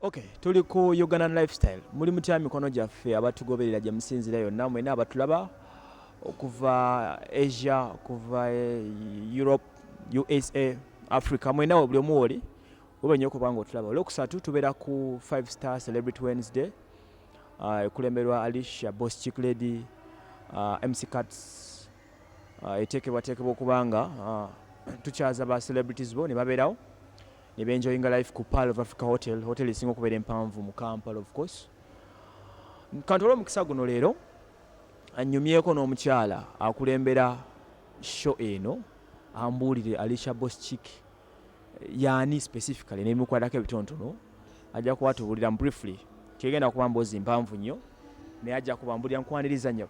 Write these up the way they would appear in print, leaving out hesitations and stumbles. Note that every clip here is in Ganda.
Okay, tuli ku Ugandan lifestyle. Muli mutya mikono gyaffe abatugoberera gye musinzira yonna mwena abatulaba okuva Asia, okuva Europe, USA, Africa, mwena buli omu oli obenye okubanga otulaba. Olwokusatu tubeera ku 5-star Celebrity Wednesday ekulemberwa Alecia, bosschic lady, MC Cuts, eteekebwateekebwa okubanga tukyaza ba celebrities bo ne babeerawo ne benjoyinga life ku Pearl of Africa hotel esinga okubeera empanvu mu Kampala of course. Kanti olw'omukisa guno leero annyumyeko n'omukyala akulembera show eno ambuulire Alecia bosschic yaani specifically n'ebimukwatako ebitonotono ajja kuwatubuulira briefly kigenda kuba mboozi mpanvu nnyo naye ajja kubambulira nkwaniriza nnyo.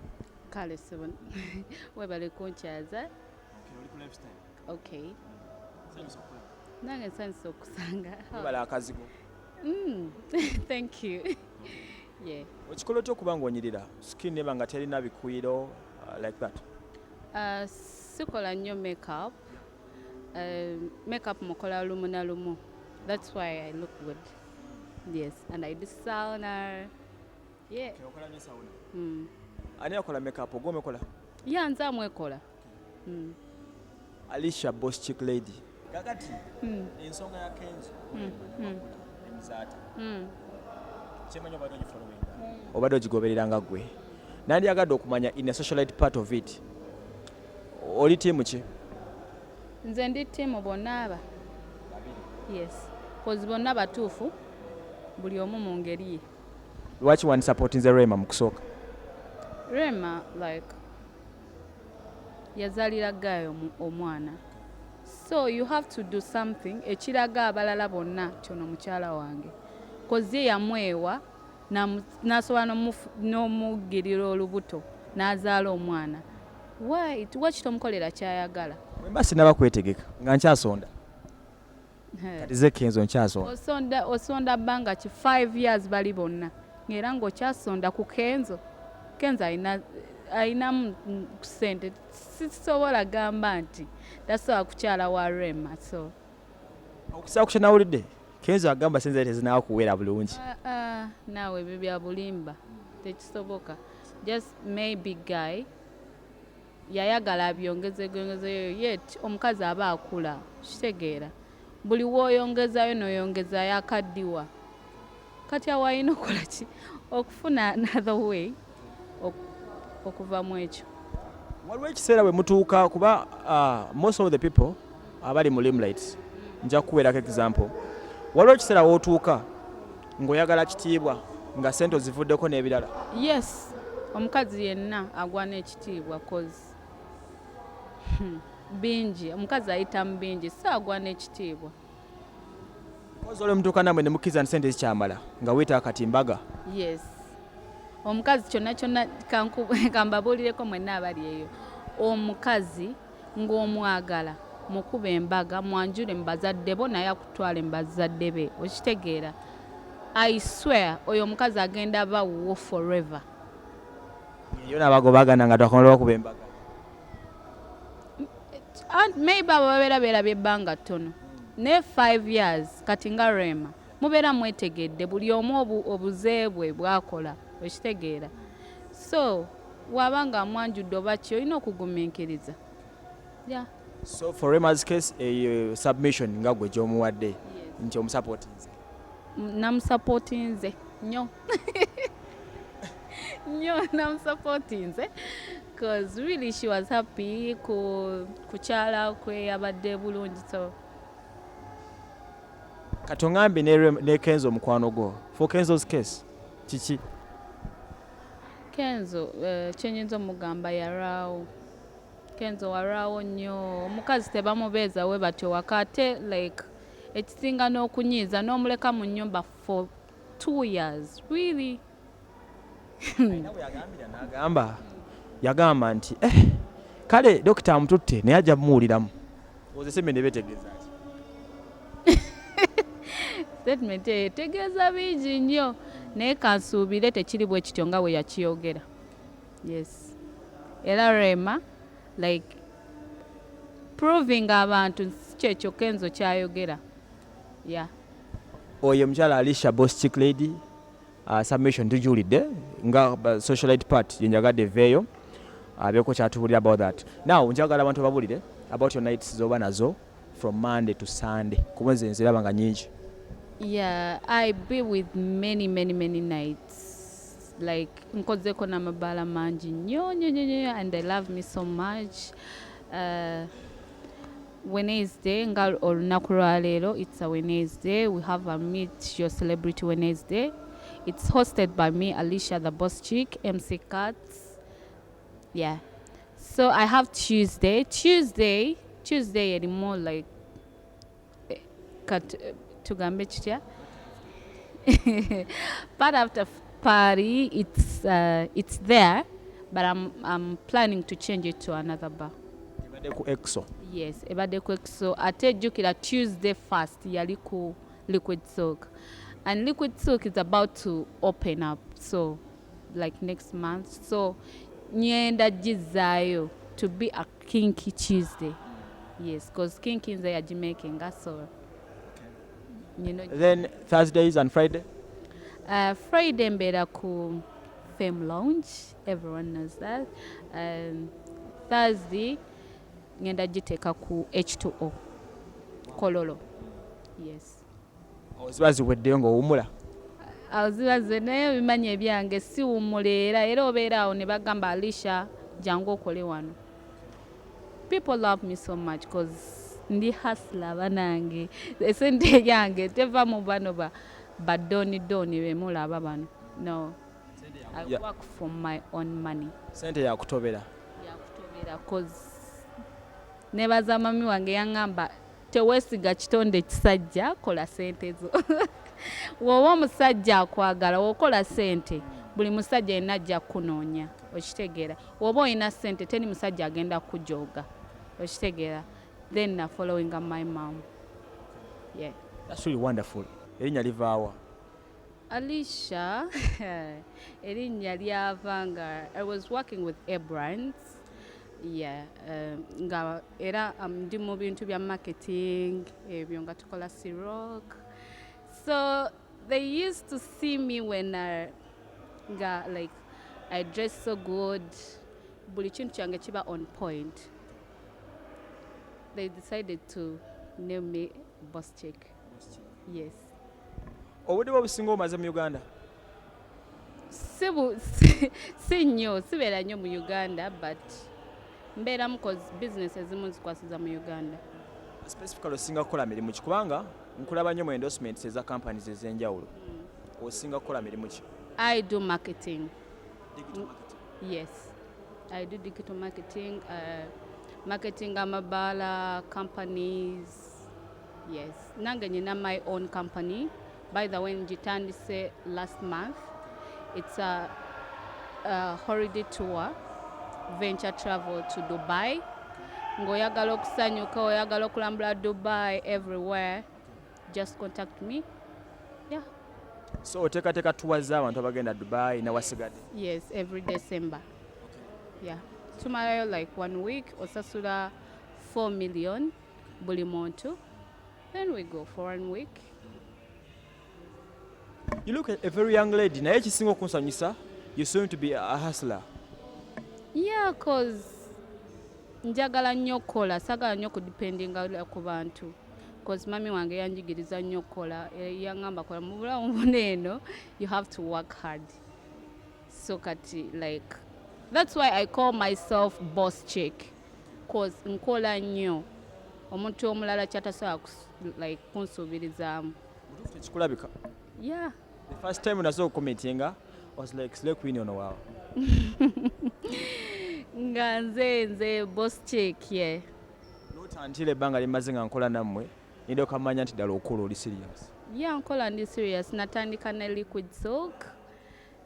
Kale sebona webale kunkyaza. Okay. Nange nsanyusa okusanga. Webale akazigo. Thank you. Yeah. Okikola otya okuba ng'onyirira skin eba nga terina bikuyiro like that? Sikola nnyo makeup. Makeup mukola lumu na lumu. That's why I look good. Yes, and I do sauna. Yeah. Okola nnyo sauna? Ani akola makeup ogwo omekola? Yeah, nze amwekola. Alecia bosschic lady. Kakati ensonga ya Kenzo emzaata kyemanyi obadde ogifolowinga obadde ogigobereranga gwe nandiyagadde okumanya in a socialite part of it oli tiimu ki? Nze ndi tiimu bonna aba. Yes, cause bonna batuufu buli omu mu ngeri ye. Lwaki wandisupportinze Rema mu kusooka? Rema like yazaalira Gayo omwana, so you have to do something ekiraga abalala bonna kyono mukyala wange cause ye yamwewa nasobola n'omugirira olubuto n'azaala omwana. Lwaki tomukolera kyayagala? Wemba sinaba kwetegeka nga nkyasonda kati ze Kenzo nkyasonda. Osonda bbanga ki 5 years bali bonna ng'era ng'okyasonda ku Kenzo. Kenzo ayina ssente sisobola gamba nti tasobola kukyala wa Rema. So okusaa ku kyenawulidde Kenzo agamba sente tezinaawa kuweera bulungi. Naawe ebyo bya bulimba tekisoboka. Just maybe guy yayagala abyongezeyo yet omukazi aba akula kitegeera buli w'oyongezayo n'oyongezayo akaddiwa kati awalina okukola ki okufuna another way okuva mu ekyo. Waliwo ekiseera bwe mutuuka kuba most of the people abali mu limelight nja kukuweerako example. Waliwo ekiseera w'otuuka ng'oyagala kitiibwa nga sente ozivuddeko n'ebirala. Yes, omukazi yenna agwa n'ekitiibwa cause bingi omukazi ayita mu bingi so agwa n'ekitiibwa. Kozi olwo mutuuka namwe ne mukkiriza nti sente zikyamala nga wiyita akatimbaga. Yes. Omukazi kyonna kambabuulireko mwenna abali eyo. Omukazi ng'omwagala mukuba embaga mwanjule mu bazadde bo naye akutwale mu bazadde be okitegeera. I swear oyo omukazi agenda bawuwo forever. Yo n'abagobagana nga twakola okuba embaga. Maybe abo babeera bebbanga ttono ne 5 years kati nga Rema mubeera mwetegedde buli omu obuzeebwe bwakola okitegeera. So wabanga mwanjudde oba ki olina okugumiikiriza. Yeah. So for Rema's case submission nga gwe gy'omuwadde nti omusupportinze. Namusupportinze nnyo. Nnyo namusupportinze because really she was happy kukyala kwe yabadde bulungi. So katongambi ne Kenzo mukwano gwo for Kenzo's case kiki? Kenzo kyenyinza omugamba yaraawo. Kenzo waraawo nnyo omukazi tebamubeeza we batyo wakate like ekisinga n'okunyiiza n'omuleka mu nnyumba for 2 years really. Yagamba nti kale dokita amututte naye ajja muwuliramu ozeseme ne betegeeza ki? Statement etegeeza bingi nnyo naye kansuubire tekiri bwe kityo nga bwe yakiyogera. Yes. Era Rema like proving abantu kyekyo Kenzo kyayogera. Yeah. oyo mukyala Alecia bosschic lady submission tujulidde nga socialite part yenjagadde veeyo abeeko kyatubulira about that. Now njagala abantu babulire about your nights zoba nazo from Monday to Sunday kumwezi nziraba nga nyingi. Yeah, I be with many nights. Like nkozeko n'amabaala mangi nnyo and they love me so much. Wednesday nga olunaku lwa leero, it's a Wednesday. We have a Meet Your Celebrity Wednesday. It's hosted by me, Alecia the bosschic, MC Cats. Yeah. So I have Tuesday eri more like tugambe kitya. But after party, it's there, but I'm planning to change it to another bar. Exo. Yes, ebadde ku Exo. Ate jjukira Tuesday first yali ku Liquid Silk, and Liquid Silk is about to open up, so like next month. So nyenda jizaayo to be a kinky Tuesday. Yes, because kinky nze yagimakinga, so you know. Then Thursdays and Friday? Friday mbeera ku Fame Lounge, everyone knows that. Thursday ngenda giteeka ku H2O Kololo. Yes. Oziba ziweddeyo ng'owummula? Ziba naye bimanya ebyange siwummula era obeera awo ne bagamba Alecia jangu okole wano. People love me so much because ndi hustler banange. Esente yange teva mu bano badoni bemulaba bano. No. I work for my own money. Sente yakutobera? Yakutobera because nebaza mami wange yaŋŋamba teweesiga kitonde kisajja, kola sente zo. Woba omusajja akwagala wokola sente, buli musajja yenna ajja kunoonya, okitegeera. Woba olina sente teri musajja agenda kujooga, okitegeera. Then na following my mom. Yeah. That's really wonderful. Erinnya livaawa? Alecia, erinnya lyava nga I was working with Brands. Yeah, nga era ndi mu bintu bya marketing ebyo nga tukola Siroc. So they used to see me when like I dress so good, buli kintu kyange kiba on point. They decided to name me bosschic. Yes. Obudde obusinga omaze mu Uganda? Si nnyo, sibeera nnyo mu Uganda, but mbeeramu cause business ezimu zikwasiza mu Uganda. Specifically osinga kukola mirimu ki? Kubanga nkulaba nnyo mu endorsements eza companies ez'enjawulo. Osinga kukola mirimu ki? I do marketing. Digital marketing? Yes. I do digital marketing. Marketing amabaala, companies. Yes. Nange nina my own company. By the way, njitandise last month. It's a holiday tour, venture travel to Dubai. Ngoyagala okusanyuka, oyagala okulambula Dubai, everywhere, just contact me. Yeah. So oteekateeka tours z'abantu abagenda Dubai nawasigadde? Yes, every December. Okay. Yeah. Tumalayo like 1 week, osasula 4 million buli muntu. Then we go for 1 week. You look at a very young lady. Naye ekisinga okunsanyusa, you seem to be a hustler. Yeah, cause njagala nnyo okukola, sagala nnyo kudipendinga ku bantu. Cause mami wange yanjigiriza nnyo okukola, yaŋŋamba kola mu bulamu buno eno, you have to work hard. So kati like that's why I call myself bosschic, cause nkola nnyo. Omuntu omulala kyatasobola like kunsuubirizaamu. Kikulabika? Yeah. The first time when I saw commenting, I was like, slay queen on a wow. Nga nze bosschic, yeah. Not until ebbanga limaze nga nkola nammwe, nidde okamanya nti ddala okola oli serious. Yeah, nkola ndi serious. Natandika na Liquid Silk.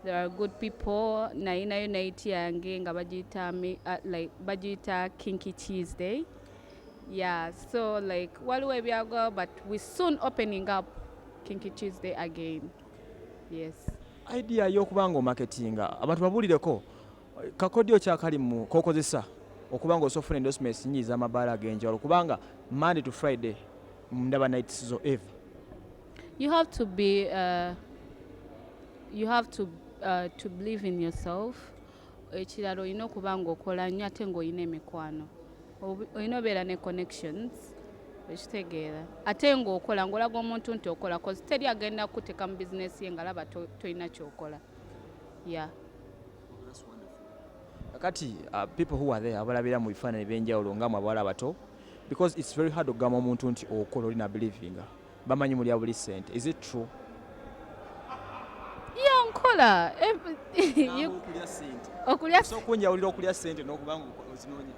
There are good people. Nayinayo night yange nga bagiyita Kinky Tuesday. Yeah, so like waliwo ebyago, but we soon opening up Kinky Tuesday again. Yes. Idea y'okubanga omarketinga abantu babulireko kakodyo kyakali mu kokozesa okubanga osofuna endorsements nyingi z'amabaala ag'enjawulo kubanga Monday to Friday ndaba nights zo every. you have to be you have to believe in yourself. Ekirala olina okuba ng'okola nnyo ate ng'olina emikwano, olina obeera ne connections, ekitegeera ate ng'okola ng'olaga omuntu nti okola cause teri agenda kuteeka mu bizinesi ye nga laba tolina kyokola. Yeah. Kati people who are there abalabira mu bifaananyi ebyenjawulo nga mu abawala abato, because it's very hard okugamba omuntu nti okola olina believinga, bamanyi mulya buli ssente. Is it true? Yeah, nkola. Okulya so kunjawulira okulya ssente n'okubanga ozinoonya.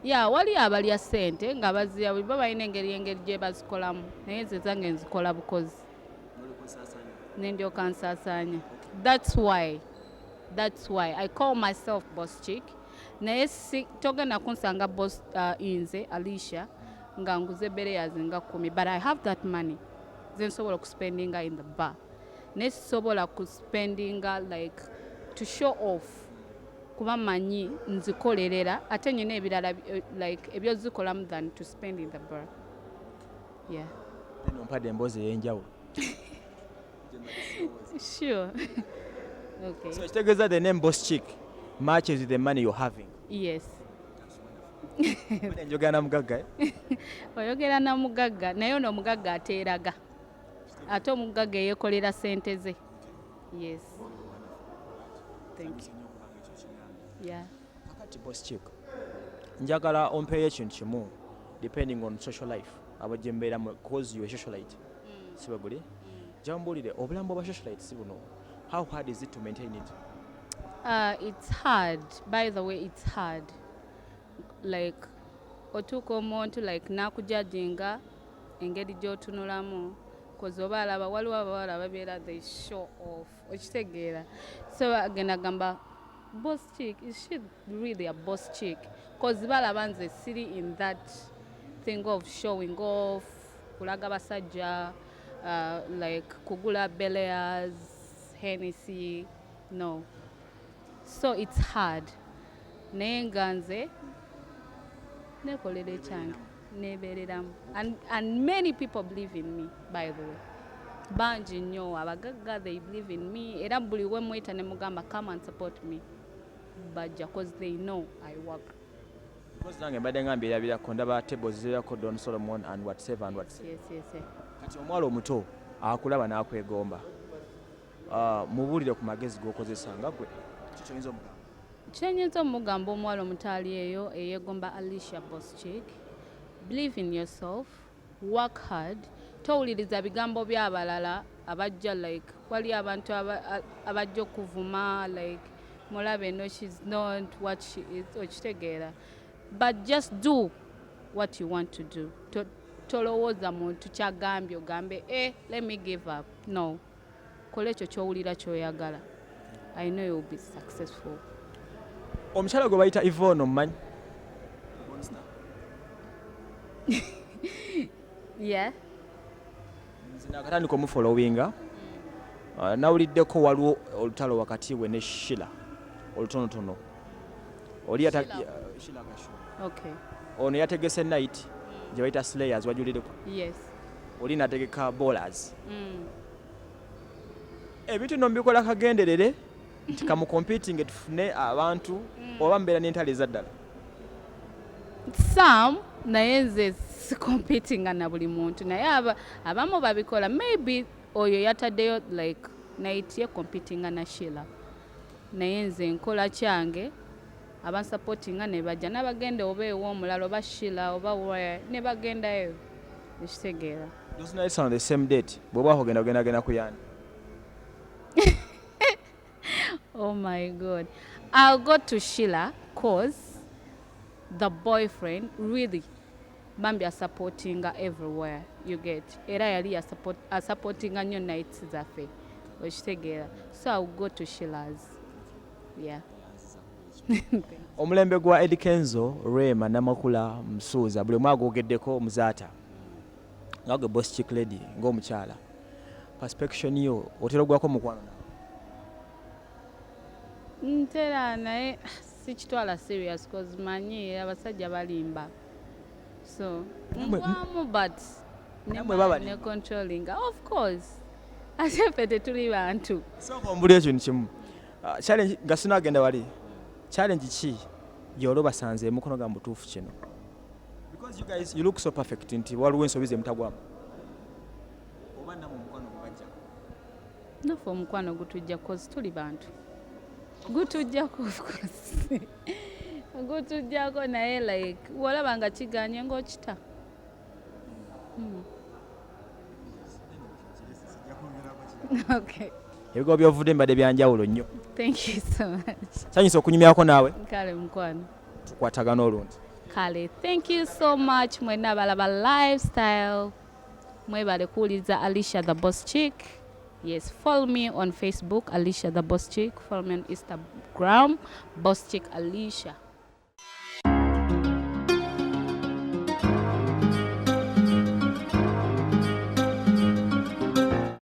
Yeah, wali abalya ssente nga bazirya bwe baba balina engeri gye bazikolamu, naye nze zange nzikola bukozi ne ndyoka nsaasaanya. That's why I call myself bosschic. Naye togenda kunsanga boss nze Alecia nga nguze bereyers nga 10, but I have that money. Nze nsobola okuspendinga in the bar. Ne sobola kuspendinga like to show off. Kuba manyi nzikolerera ate nyine ebirala like ebyo zikolamu than to spend in the bar. Yeah. Nno mpadde emboozi ey'enjawulo. Sure. Okay. So kitegeeza the name bosschic matches the money you're having. Yes. Njogera na mugagga. Oyogera na mugagga naye ono omugagga ateeraga ate omugagga yeekolera ssente ze. Yes. Thank you. Yeah. Kakati bosschic, njagala ompeeyo ekintu kimu depending on social life abajje mbeeramu cause you a socialite. Si bwe guli? Jambuulire obulamu bwa socialite si buno. How hard is it to maintain it? It's hard. By the way, it's hard. Like otuuka omuntu like nakujudginga engeri gy'otunulamu cause oba alaba waliwo abawala ababeera they show off, okitegeera. So agenda gamba bosschic, is she really a bosschic? Cause balaba nze siri in that thing of showing off, kulaga basajja, like kugula bereyers, Hennessy, no. So it's hard. Naye nga nze nekolera ekyange neebereramu, and many people believe in me, by the way. Bangi nnyo abagagga, they believe in me, era buli we mweta ne mugamba come and support me bajja cause they know I work. Because nange mbadde nga mbirabirako ndaba tables zirako Don Solomon and whatever and whatever. Yes. Kati omwala omuto akulaba n'akwegomba, mubuulire ku magezi g'okozesa nga gwe kikyoyinza omugamba. Kyenyinza omugamba omuwala omutaali eyo eyeegomba Alecia bosschic, believe in yourself, work hard, towuliriza bigambo by'abalala abajja like wali abantu abajja okuvuma like mulabe no she's not what she is, okitegeera, but just do what you want to do. Tolowooza muntu kyagambye ogambe let me give up. No, kola ekyo kyowulira kyoyagala. I know you'll be successful. Omukyala gwe bayita Yvonne omumanyi? Yeah. Nze nakatandika omufollowinga, nawuliddeko waliwo olutalo wakati we ne Sheila olutonotono. Oli Sheila Gashu. Okay. Ono yategese night gye bayita Slayers, wajulireko? Yes. Oli nategeka bowlers. Ebintu nno mbikola kagenderere nti kamu competing tufune abantu oba mbeera n'entale ezaddala. Some naye nze si competing na buli muntu, naye abamu babikola, maybe oyo yataddeyo like night ye competing na Sheila, naye nze nkola kyange abansupportinga ne bajja n'abagenda oba ew'omulala oba Sheila oba where ne bagendayo, ekitegeera. Those nights on the same date bw'oba ogenda kuyani? Oh my God. I'll go to Sheila cause the boyfriend really bambi are supporting her everywhere, you get. Era yali supporting her nnyo nights zaffe, okitegeera. So I'll go to Sheila's. Yeah. Omulembe gwa Kenzo, Rema, Namakula, Msuza, buli mwago ogeddeko muzaata. Nga gwe bosschic lady ng'omukyala. Perspection yo otera ogwako mukwano nawe? Ntera naye sikitwala serious cause manyi abasajja balimba. So ngwamu but Namwe baba ne controlling of course ate ffe tetuli bantu sooka ombula ekintu kimu challenge nga sinagenda wali challenge ki gy'olwo basanze emukono ga mutuufu kino because you guys you look so perfect nti waliwo ensobi ze mutagwamu oba namwe omukwano gubajja naffe omukwano gutujja cause tuli bantu gutujjako of course gutujjako naye like walaba nga kiganye ng'okita okay ebigo byovudde mbadde byanjawulo nnyo thank you so much sanyusa okunyumyako naawe kale mukwano tukwatagana olungi kale thank you so much mwenna abalaba lifestyle mwebale kuwuliza Alecia the boss chick yes follow me on Facebook Alecia the boss chick follow me on Instagram boss chick Alecia